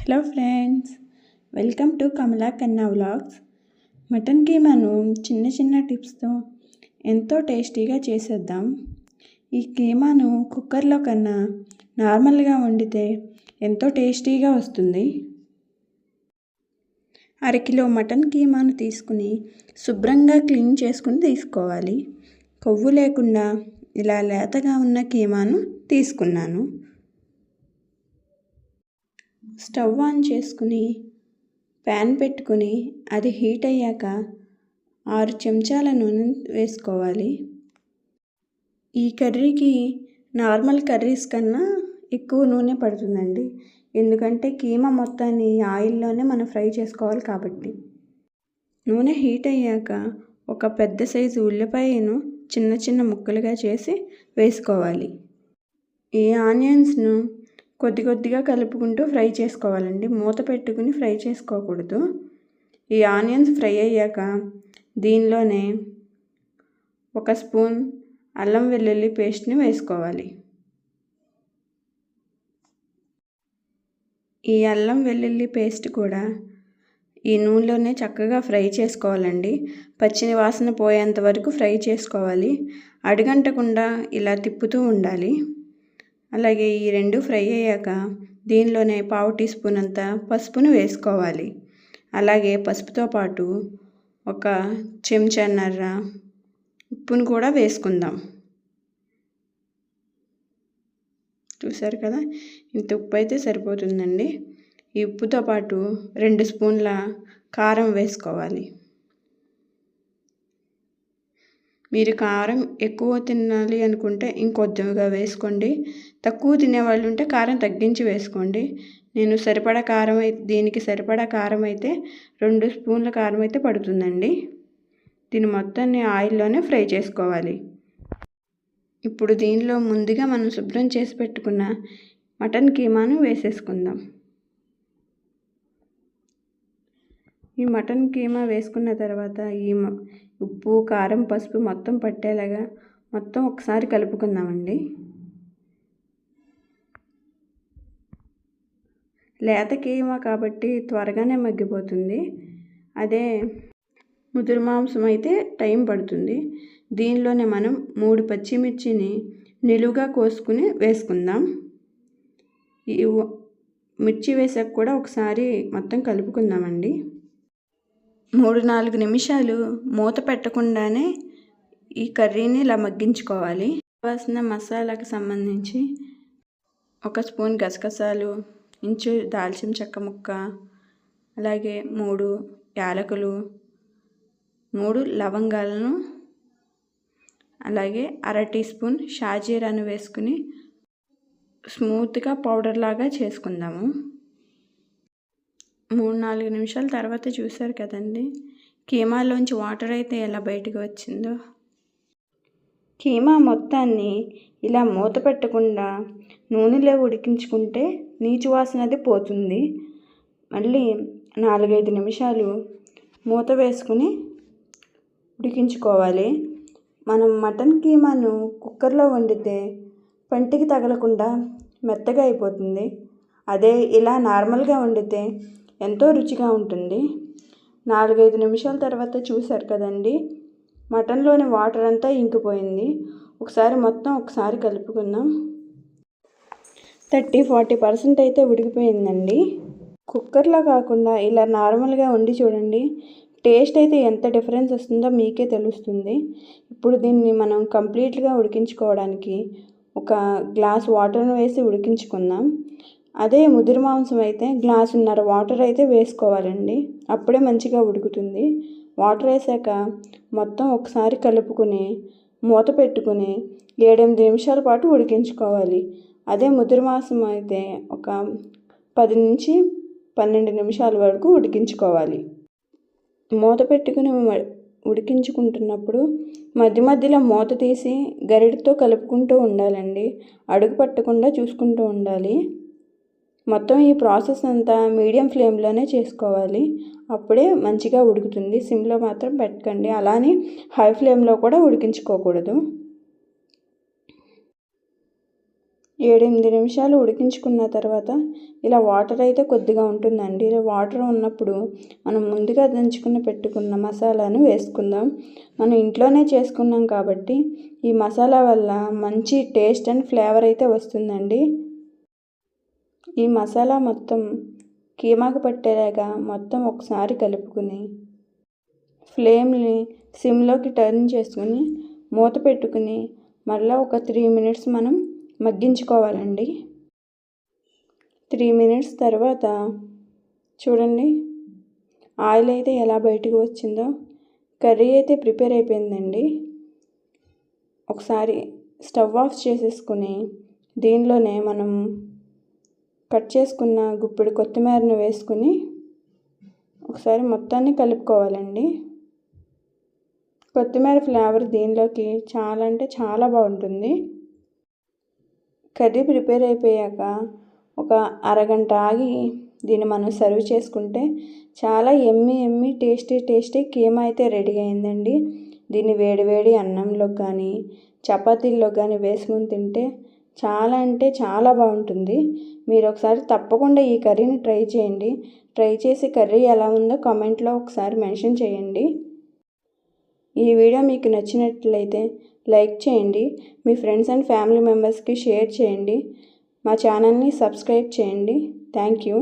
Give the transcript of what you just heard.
Hello friends, welcome to కమలా కన్నా vlogs. Mutton కీమాను చిన్న చిన్న టిప్స్తో ఎంతో టేస్టీగా చేసేద్దాం. ఈ కీమాను కుక్కర్లో కన్నా నార్మల్గా వండితే ఎంతో టేస్టీగా వస్తుంది. అరకిలో మటన్ కీమాను తీసుకుని శుభ్రంగా క్లీన్ చేసుకుని తీసుకోవాలి. కొవ్వు లేకుండా ఇలా లేతగా ఉన్న కీమాను తీసుకున్నాను. స్టవ్ ఆన్ చేసుకుని ప్యాన్ పెట్టుకుని అది హీట్ అయ్యాక 6 చెంచాల నూనె వేసుకోవాలి. ఈ కర్రీకి నార్మల్ కర్రీస్ కన్నా ఎక్కువ నూనె పడుతుందండి, ఎందుకంటే కీమా మొత్తాన్ని ఆయిల్లోనే మనం ఫ్రై చేసుకోవాలి కాబట్టి. నూనె హీట్ అయ్యాక ఒక పెద్ద సైజు ఉల్లిపాయను చిన్న చిన్న ముక్కలుగా చేసి వేసుకోవాలి. ఈ ఆనియన్స్ను కొద్ది కొద్దిగా కలుపుకుంటూ ఫ్రై చేసుకోవాలండి, మూత పెట్టుకుని ఫ్రై చేసుకోకూడదు. ఈ ఆనియన్స్ ఫ్రై అయ్యాక దీనిలోనే 1 స్పూన్ అల్లం వెల్లుల్లి పేస్ట్ని వేసుకోవాలి. ఈ అల్లం వెల్లుల్లి పేస్ట్ కూడా ఈ నూనెలోనే చక్కగా ఫ్రై చేసుకోవాలండి. పచ్చి వాసన పోయేంత వరకు ఫ్రై చేసుకోవాలి. అడుగంటకుండా ఇలా తిప్పుతూ ఉండాలి. అలాగే ఈ 2 ఫ్రై అయ్యాక దీనిలోనే 1/2 టీ స్పూన్ అంత పసుపును వేసుకోవాలి. అలాగే పసుపుతో పాటు 1 చెంచాన్నర ఉప్పును కూడా వేసుకుందాం. చూసారు కదా, ఇంత ఉప్పు అయితే సరిపోతుందండి. ఈ ఉప్పుతో పాటు 2 స్పూన్ల కారం వేసుకోవాలి. మీరు కారం ఎక్కువ తినాలి అనుకుంటే ఇంకొద్దిగా వేసుకోండి. తక్కువ తినేవాళ్ళు ఉంటే కారం తగ్గించి వేసుకోండి. నేను సరిపడా కారం దీనికి సరిపడా కారం అయితే 2 స్పూన్ల కారం అయితే పడుతుందండి. దీన్ని మొత్తాన్ని ఆయిల్లోనే ఫ్రై చేసుకోవాలి. ఇప్పుడు దీనిలో ముందుగా మనం శుభ్రం చేసి పెట్టుకున్న మటన్ కీమాను వేసేసుకుందాం. ఈ మటన్ కీమా వేసుకున్న తర్వాత ఈ ఉప్పు, కారం, పసుపు మొత్తం పట్టేలాగా మొత్తం ఒకసారి కలుపుకుందామండి. లేత కీమా కాబట్టి త్వరగానే మగ్గిపోతుంది. అదే ముదురు మాంసం అయితే టైం పడుతుంది. దీనిలోనే మనం 3 పచ్చిమిర్చిని నిలువుగా కోసుకుని వేసుకుందాం. ఈ మిర్చి వేసాక కూడా ఒకసారి మొత్తం కలుపుకుందామండి. 3-4 నిమిషాలు మూత పెట్టకుండానే ఈ కర్రీని ఇలా మగ్గించుకోవాలి. కావాల్సిన మసాలాకు సంబంధించి 1 స్పూన్ గసగసాలు, ఇంచు దాల్చిన చెక్క ముక్క, అలాగే 3 యాలకులు, 3 లవంగాలను, అలాగే 1/2 టీ స్పూన్ షాజీరాను వేసుకుని స్మూత్గా పౌడర్ లాగా చేసుకుందాము. 3-4 నిమిషాల తర్వాత చూసారు కదండి, కీమాలోంచి వాటర్ అయితే ఎలా బయటకు వచ్చిందో. కీమా మొత్తాన్ని ఇలా మూత పెట్టకుండా నూనెలో ఉడికించుకుంటే నీచు వాసన అది పోతుంది. మళ్ళీ 4-5 నిమిషాలు మూత వేసుకుని ఉడికించుకోవాలి. మనం మటన్ కీమాను కుక్కర్లో వండితే పంటికి తగలకుండా మెత్తగా అయిపోతుంది. అదే ఇలా నార్మల్గా వండితే ఎంతో రుచిగా ఉంటుంది. 4-5 నిమిషాల తర్వాత చూసారు కదండి, మటన్లోని వాటర్ అంతా ఇంకిపోయింది. ఒకసారి కలుపుకుందాం. 30-40% అయితే ఉడికిపోయిందండి. కుక్కర్లో కాకుండా ఇలా నార్మల్గా వండి చూడండి, టేస్ట్ అయితే ఎంత డిఫరెన్స్ వస్తుందో మీకే తెలుస్తుంది. ఇప్పుడు దీన్ని మనం కంప్లీట్గా ఉడికించుకోవడానికి 1 గ్లాస్ వాటర్ను వేసి ఉడికించుకుందాం. అదే ముదిరి మాంసం అయితే 1.5 గ్లాసున్నర వాటర్ అయితే వేసుకోవాలండి, అప్పుడే మంచిగా ఉడుకుతుంది. వాటర్ వేసాక మొత్తం ఒకసారి కలుపుకుని మూత పెట్టుకుని 7-8 నిమిషాల పాటు ఉడికించుకోవాలి. అదే ముదిరి మాంసం అయితే ఒక 10-12 నిమిషాల వరకు ఉడికించుకోవాలి. మూత పెట్టుకుని ఉడికించుకుంటున్నప్పుడు మధ్య మధ్యలో మూత తీసి గరిటెతో కలుపుకుంటూ ఉండాలండి, అడుగు పట్టకుండా చూసుకుంటూ ఉండాలి. మొత్తం ఈ ప్రాసెస్ అంతా మీడియం ఫ్లేమ్లోనే చేసుకోవాలి, అప్పుడే మంచిగా ఉడుకుతుంది. సిమ్లో మాత్రం పెట్టకండి, అలానే హై ఫ్లేమ్లో కూడా ఉడికించుకోకూడదు. 7-8 నిమిషాలు ఉడికించుకున్న తర్వాత ఇలా వాటర్ అయితే కొద్దిగా ఉంటుందండి. ఇలా వాటర్ ఉన్నప్పుడు మనం ముందుగా దంచుకుని పెట్టుకున్న మసాలాను వేసుకుందాం. మనం ఇంట్లోనే చేసుకున్నాం కాబట్టి ఈ మసాలా వల్ల మంచి టేస్ట్ అండ్ ఫ్లేవర్ అయితే వస్తుందండి. ఈ మసాలా మొత్తం కీమాకు పట్టేలాగా మొత్తం ఒకసారి కలుపుకుని ఫ్లేమ్ని సిమ్లోకి టర్న్ చేసుకుని మూత పెట్టుకుని మళ్ళీ ఒక 3 మినిట్స్ మనం మగ్గించుకోవాలండి. 3 మినిట్స్ తర్వాత చూడండి ఆయిల్ అయితే ఎలా బయటకు వచ్చిందో. కర్రీ అయితే ప్రిపేర్ అయిపోయిందండి. ఒకసారి స్టవ్ ఆఫ్ చేసేసుకుని దీనిలోనే మనం కట్ చేసుకున్న గుప్పెడు కొత్తిమీరను వేసుకుని ఒకసారి మొత్తాన్ని కలుపుకోవాలండి. కొత్తిమీర ఫ్లేవర్ దీనిలోకి చాలా అంటే చాలా బాగుంటుంది. కర్రీ ప్రిపేర్ అయిపోయాక ఒక అరగంట ఆగి దీన్ని మనం సర్వ్ చేసుకుంటే చాలా ఎమ్మి టేస్టీ కీమా అయితే రెడీ అయిందండి. దీన్ని వేడివేడి అన్నంలో కానీ చపాతీల్లో కానీ వేసుకుని తింటే చాలా అంటే చాలా బాగుంటుంది. మీరు ఒకసారి తప్పకుండా ఈ కర్రీని ట్రై చేయండి. ట్రై చేసి కర్రీ ఎలా ఉందో కామెంట్లో ఒకసారి మెన్షన్ చేయండి. ఈ వీడియో మీకు నచ్చినట్లయితే లైక్ చేయండి. మీ ఫ్రెండ్స్ అండ్ ఫ్యామిలీ మెంబర్స్కి షేర్ చేయండి. మా ఛానల్ని సబ్స్క్రైబ్ చేయండి. Thank you.